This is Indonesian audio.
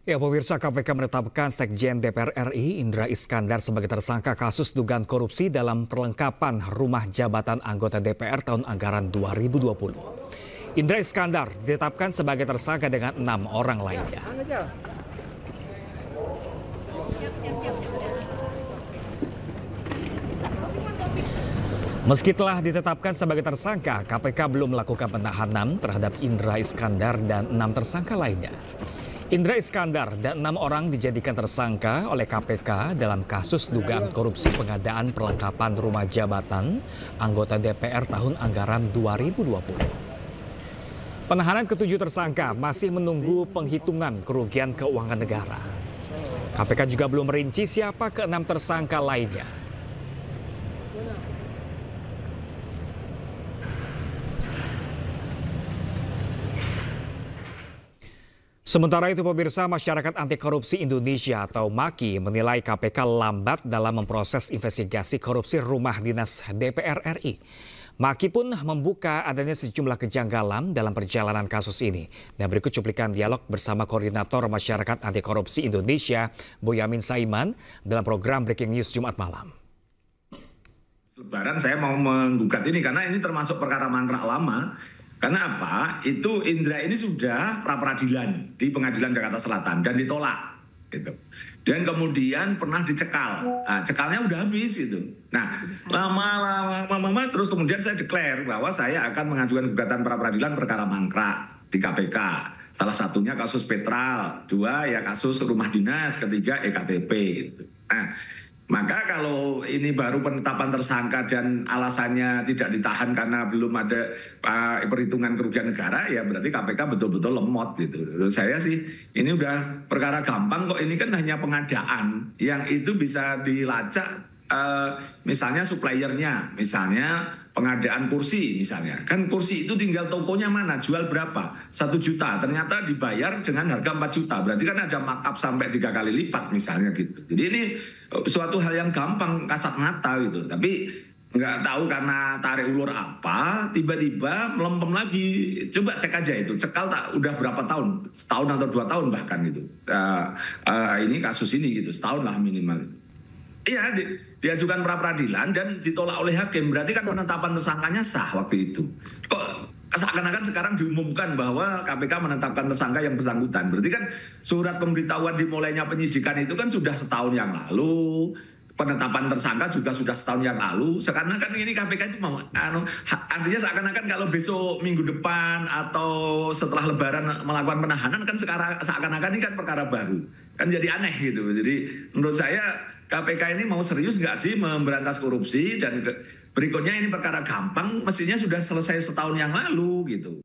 Ya, pemirsa, KPK menetapkan Sekjen DPR RI Indra Iskandar sebagai tersangka kasus dugaan korupsi dalam perlengkapan rumah jabatan anggota DPR tahun anggaran 2020. Indra Iskandar ditetapkan sebagai tersangka dengan 6 orang lainnya. Meski telah ditetapkan sebagai tersangka, KPK belum melakukan penahanan terhadap Indra Iskandar dan 6 tersangka lainnya. Indra Iskandar dan 6 orang dijadikan tersangka oleh KPK dalam kasus dugaan korupsi pengadaan perlengkapan rumah jabatan anggota DPR tahun anggaran 2020. Penahanan ketujuh tersangka masih menunggu penghitungan kerugian keuangan negara. KPK juga belum merinci siapa ke-6 tersangka lainnya. Sementara itu, pemirsa, Masyarakat Anti Korupsi Indonesia atau MAKI menilai KPK lambat dalam memproses investigasi korupsi rumah dinas DPR RI. MAKI pun membuka adanya sejumlah kejanggalan dalam perjalanan kasus ini. Dan berikut cuplikan dialog bersama Koordinator Masyarakat Anti Korupsi Indonesia, Boyamin Saiman, dalam program Breaking News Jumat malam. Lebaran saya mau menggugat ini karena ini termasuk perkara mangkrak lama. Karena apa? Itu Indra ini sudah pra-peradilan di Pengadilan Jakarta Selatan dan ditolak. Gitu. Dan kemudian pernah dicekal. Nah, cekalnya udah habis itu. Nah, lama terus kemudian saya declare bahwa saya akan mengajukan gugatan pra-peradilan perkara mangkrak di KPK. Salah satunya kasus Petral, 2 ya kasus rumah dinas, 3 EKTP. Gitu. Nah, maka kalau ini baru penetapan tersangka dan alasannya tidak ditahan karena belum ada perhitungan kerugian negara, ya berarti KPK betul-betul lemot gitu. Menurut saya sih ini udah perkara gampang kok, ini kan hanya pengadaan yang itu bisa dilacak, misalnya suppliernya, misalnya pengadaan kursi misalnya. Kan kursi itu tinggal tokonya mana, jual berapa, 1 juta, ternyata dibayar dengan harga 4 juta. Berarti kan ada markup sampai 3 kali lipat misalnya gitu. Jadi ini suatu hal yang gampang, kasat mata gitu. Tapi nggak tahu karena tarik ulur apa, tiba-tiba melempem lagi. Coba cek aja itu, cekal tak udah berapa tahun, setahun atau 2 tahun bahkan gitu. Ini kasus ini gitu, setahun lah minimal. Iya, diajukan pra-peradilan dan ditolak oleh hakim. Berarti kan penetapan tersangkanya sah waktu itu. Kok seakan-akan sekarang diumumkan bahwa KPK menetapkan tersangka yang bersangkutan. Berarti kan surat pemberitahuan dimulainya penyidikan itu kan sudah setahun yang lalu. Penetapan tersangka juga sudah setahun yang lalu. Seakan-akan ini KPK itu mau, artinya seakan-akan kalau besok minggu depan atau setelah Lebaran melakukan penahanan kan seakan-akan ini kan perkara baru. Kan jadi aneh gitu. Jadi menurut saya KPK ini mau serius nggak sih memberantas korupsi, dan berikutnya ini perkara gampang, mestinya sudah selesai setahun yang lalu gitu.